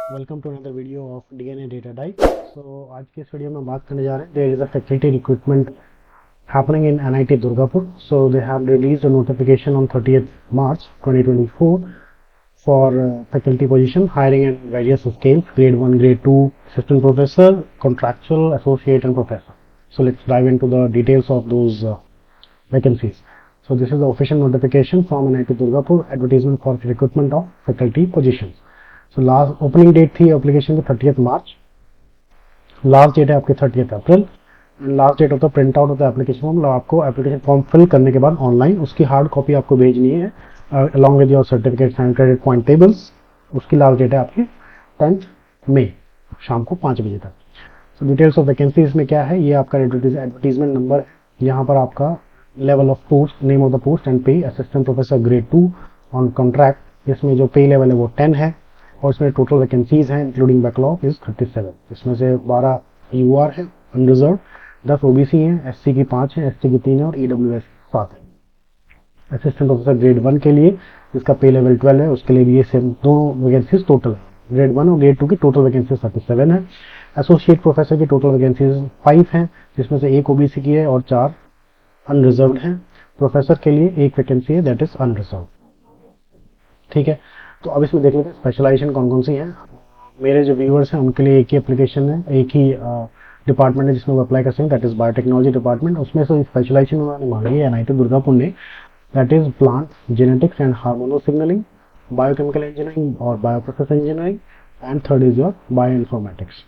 Welcome to another video of DNA data type. आज के इस वीडियो में बात करने जा रहे हैं there is a faculty recruitment happening in NIT Durgapur. They have released a notification on 30th March 2024 for faculty position hiring in various scales: grade 1, grade 2, assistant professor, contractual, associate and professor. So let's dive into the details of those vacancies. So this is the official notification from NIT Durgapur, advertisement for recruitment of faculty positions. So last opening date थी application की 30th मार्च, last date है आपकी 30th अप्रैल, last date होता है print out होता है application form. आपको application form fill करने के बाद ऑनलाइन उसकी हार्ड कॉपी आपको भेजनी है along with your certificate and credit point tables. उसकी लास्ट डेट है आपकी 10th मई शाम को 5 बजे तक। सो डिटेल्स ऑफ वैकेंसी इसमें क्या है, ये आपका एडवर्टीजमेंट नंबर है। यहाँ पर आपका level of post, name of the post and pay, assistant professor grade 2 on contract. इसमें जो पे लेवल है वो 10 है और इसमें टोटल वैकेंसीज हैं इंक्लूडिंग बैकलॉग इज 37। इसमें से 12 यूआर है अनरिजर्व, 10 ओबीसी हैं, एससी की 5 है, एसटी की 3 है और ईडब्ल्यूएस 7 है। असिस्टेंट प्रोफेसर ग्रेड 1 के लिए जिसका पे लेवल 12 है उसके लिए भी ये सेम दो वैकेंसीज टोटल है। ग्रेड 1 और ग्रेड 2 की टोटल वैकेंसीज 37 है। एसोसिएट प्रोफेसर की टोटल वैकेंसीज 5 हैं जिसमें से एक ओबीसी की है और 4 अनरिजर्व्ड हैं। प्रोफेसर के लिए एक वैकेंसी है दैट इज अनरिजर्व। ठीक है, तो अब इसमें देख लेते हैं स्पेशलाइजेशन कौन कौन सी है। मेरे जो व्यूअर्स हैं उनके लिए एक ही एप्लीकेशन है, एक ही डिपार्टमेंट है जिसमें वो अप्लाई कर सकते हैं, दैट इज बायोटेक्नोलॉजी डिपार्टमेंट। उसमें से स्पेशलाइजेशन उन्होंने मांगी है एनआईटी दुर्गापुर ने, that is plant genetics and hormonal signalling, biochemical engineering और bioprocess engineering and third is your bioinformatics.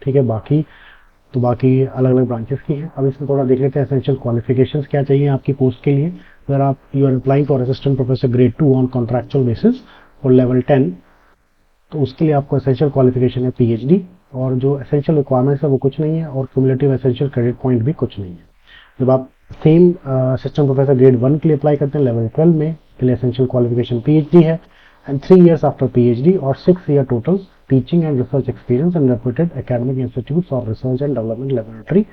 ठीक है, बाकी अलग अलग ब्रांचेस की हैं। अब इसमें थोड़ा देख लेते हैं एसेंशियल क्वालिफिकेशंस क्या चाहिए आपकी पोस्ट के लिए। अगर आप you are applying for assistant professor grade 2 on contractual basis और लेवल 10, तो उसके लिए आपको एसेंशियल क्वालिफिकेशन है पीएचडी, और जो एसेंशियल रिक्वायरमेंट्स है वो कुछ नहीं है और क्यूमुलेटिव एसेंशियल क्रेडिट पॉइंट भी कुछ नहीं है। जब आप सेम असिस्टेंट प्रोफेसर ग्रेड 1 के लिए अप्लाई करते हैं लेवल 12 में, के लिए एसेंशियल क्वालिफिकेशन पीएचडी है एंड 3 years आफ्टर पीएचडी और 6 year total teaching and research experience in reputed academic institutes of research and development laboratory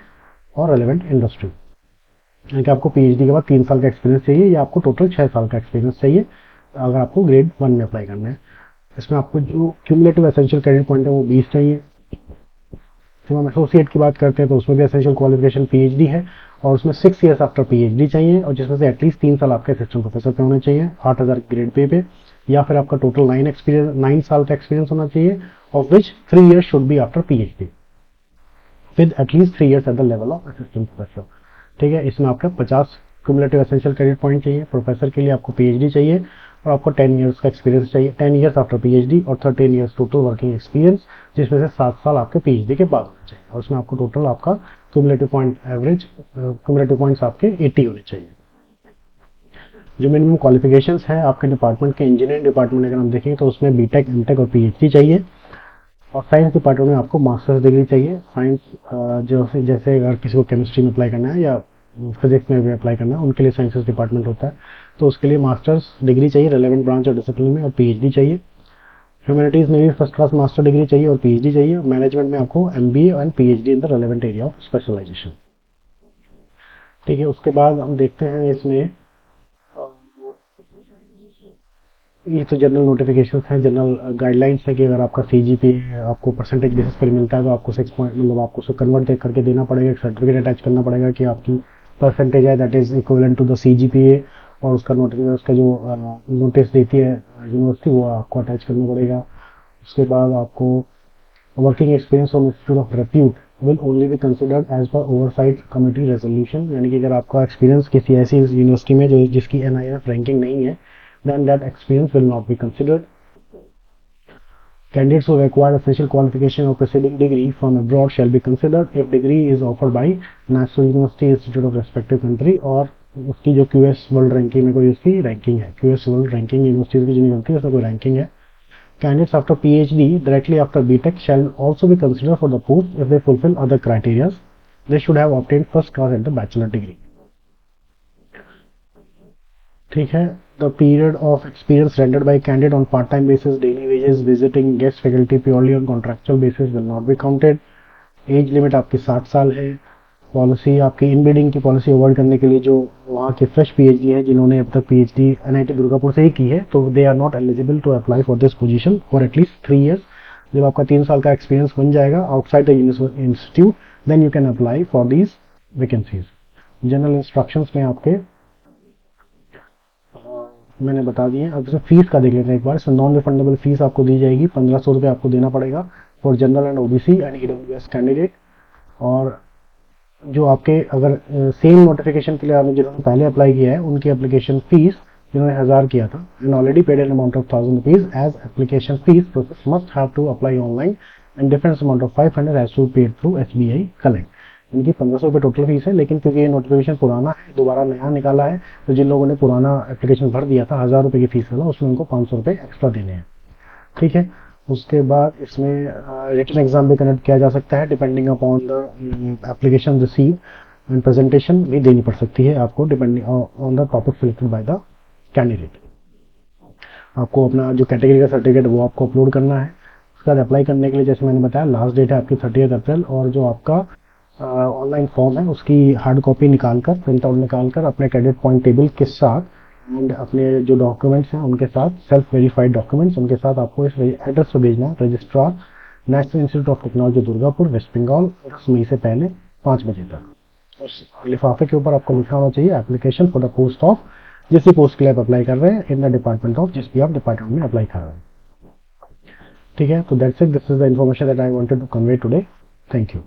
और रेलेवेंट इंडस्ट्री। यानी कि आपको पीएचडी के बाद 3 साल का एक्सपीरियंस चाहिए या आपको टोटल 6 साल का एक्सपीरियंस चाहिए अगर आपको ग्रेड 1 में अप्लाई करना है। इसमें आपको जो क्यूमुलेटिव एसेंशियल क्रेडिट पॉइंट है वो 20 चाहिए। जब हम एसोसिएट की बात करते हैं तो उसमें भी एसेंशियल क्वालिफिकेशन पीएचडी है और उसमें 6 years आफ्टर पीएचडी चाहिए और जिसमें से एटलीस्ट 3 साल आपके असिस्टेंट प्रोफेसर पे होने चाहिए 8,000 ग्रेड पे, या फिर आपका टोटल 9 साल का एक्सपीरियंस होना चाहिए, of which 3 years should be after PhD with at least 3 years at the level of assistant professor. ठीक है, इसमें आपका 50 क्यूमुलेटिव एसेंशियल क्रेडिट पॉइंट चाहिए। प्रोफेसर के लिए आपको पीएचडी चाहिए और आपको 10 years का एक्सपीरियंस चाहिए, 10 years आफ्टर पीएचडी और 13 years टोटल वर्किंग एक्सपीरियंस, जिसमें से 7 साल आपके पीएचडी के बाद होना चाहिए और उसमें आपको टोटल आपका cumulative point average cumulative points आपके 80 होने चाहिए। जो मिनिमम क्वालिफिकेशंस है आपके डिपार्टमेंट के, इंजीनियरिंग डिपार्टमेंट अगर हम देखें तो उसमें बीटेक, एमटेक और पीएचडी चाहिए और साइंस डिपार्टमेंट में आपको मास्टर्स डिग्री चाहिए। साइंस जो जैसे अगर किसी को केमिस्ट्री में अप्लाई करना है या फिजिक्स में भी अप्लाई करना है उनके लिए साइंसेस डिपार्टमेंट होता है, तो उसके लिए मास्टर्स डिग्री चाहिए रेलेवेंट ब्रांच और डिसिप्लिन में और पीएचडी चाहिए। ह्यूमैनिटीज में भी फर्स्ट क्लास मास्टर डिग्री चाहिए और पीएचडी चाहिए। मैनेजमेंट में आपको MBA and PhD in the relevant area of specialisation. ठीक है, उसके बाद हम देखते हैं इसमें ये तो जनरल नोटिफिकेशन है, जनरल गाइडलाइंस है कि अगर आपका सीजीपीए आपको परसेंटेज बेसिस पर मिलता है तो आपको 6 पॉइंट मतलब आपको उसको कन्वर्ट करके देना पड़ेगा, एक सर्टिफिकेट अटैच करना पड़ेगा कि आपकी परसेंटेज है that is equivalent to the CGPA, और उसका नोटिफिकेशन उसका जो नोटिस देती है यूनिवर्सिटी वो आपको अटैच करना पड़ेगा। उसके बाद आपको working experience from institute of repute will only be considered as per oversight committee resolution, यानी कि अगर आपका एक्सपीरियंस किसी ऐसी यूनिवर्सिटी में जो जिसकी एनआईएफ रैंकिंग नहीं है, then that experience will not be considered. Candidates who require essential qualification or preceding degree from abroad shall be considered if degree is offered by National University Institute of respective country, और उसकी जो QS world ranking में कोई उसकी ranking है, QS world ranking universities की जो निकलती है उसमें कोई रैंकिंग है। Candidates after PhD directly after BTech shall also be considered for the post if they fulfill other criteria. They should have obtained first class at the bachelor degree. ठीक है, the period of experience rendered by candidate on part time basis, daily wages, visiting guest faculty purely on contractual basis will not be counted. Age limit आपकी 60 साल है policy आपकी inbreeding की policy avoid करने के लिए जो वहाँ के फ्रेश पीएचडी है जिन्होंने अब तक पीएचडी एनआईटी दुर्गापुर से ही की है, तो they are not eligible to apply for this position for at least 3 years. जब आपका 3 साल का एक्सपीरियंस बन जाएगा outside the institute, then you can apply for these vacancies. General instructions में आपके मैंने बता दिए। अब इसमें फीस का देख लेते हैं एक बार। इसमें नॉन रिफंडेबल फीस आपको दी जाएगी, 1500 रुपये आपको देना पड़ेगा for general and OBC and EWS candidate. और जो आपके अगर सेम नोटिफिकेशन के लिए आपने जिन्होंने पहले अप्लाई किया है उनकी एप्लीकेशन फीस जिन्होंने 1000 किया था and already paid an amount of 1000 rupees as application fees, process must have to apply online and difference amount of 500 has to paid through SBI collect. इनकी 1500 रुपये टोटल फीस है, लेकिन क्योंकि ये नोटिफिकेशन पुराना है, दोबारा नया निकाला है, तो जिन लोगों ने पुराना एप्लीकेशन भर दिया था 1000 रुपये की फीस वाला, उसमें उनको 500 रुपये एक्स्ट्रा देने हैं। ठीक है। उसके बाद इसमें रिटन एग्जाम भी कंडक्ट किया जा सकता है depending upon the application receive and presentation भी देनी पड़ सकती है आपको depending on the topic selected by the candidate. आपको अपना जो कैटेगरी का सर्टिफिकेट वो आपको अपलोड करना है। उसके बाद अप्लाई करने के लिए जैसे मैंने बताया लास्ट डेट है आपकी 30 अप्रैल, और जो आपका ऑनलाइन फॉर्म है उसकी हार्ड कॉपी निकालकर, प्रिंट आउट निकालकर अपने क्रेडिट पॉइंट टेबल के साथ एंड अपने जो डॉक्यूमेंट्स हैं उनके साथ, सेल्फ वेरीफाइड डॉक्यूमेंट्स उनके साथ आपको इस एड्रेस पर भेजना है। Registrar National Institute of Technology Durgapur, West Bengal, 10 मई से पहले 5 बजे तक। उस लिफाफे के ऊपर आपको लिखा होना चाहिए application for the post of, जिस भी पोस्ट के लिए आप अप्लाई कर रहे हैं इन द डिपार्टमेंट ऑफ, जिस भी आप डिपार्टमेंट में अप्लाई कर रहे हैं। ठीक है, तो that's it, this is the information that I wanted to convey today. Thank you.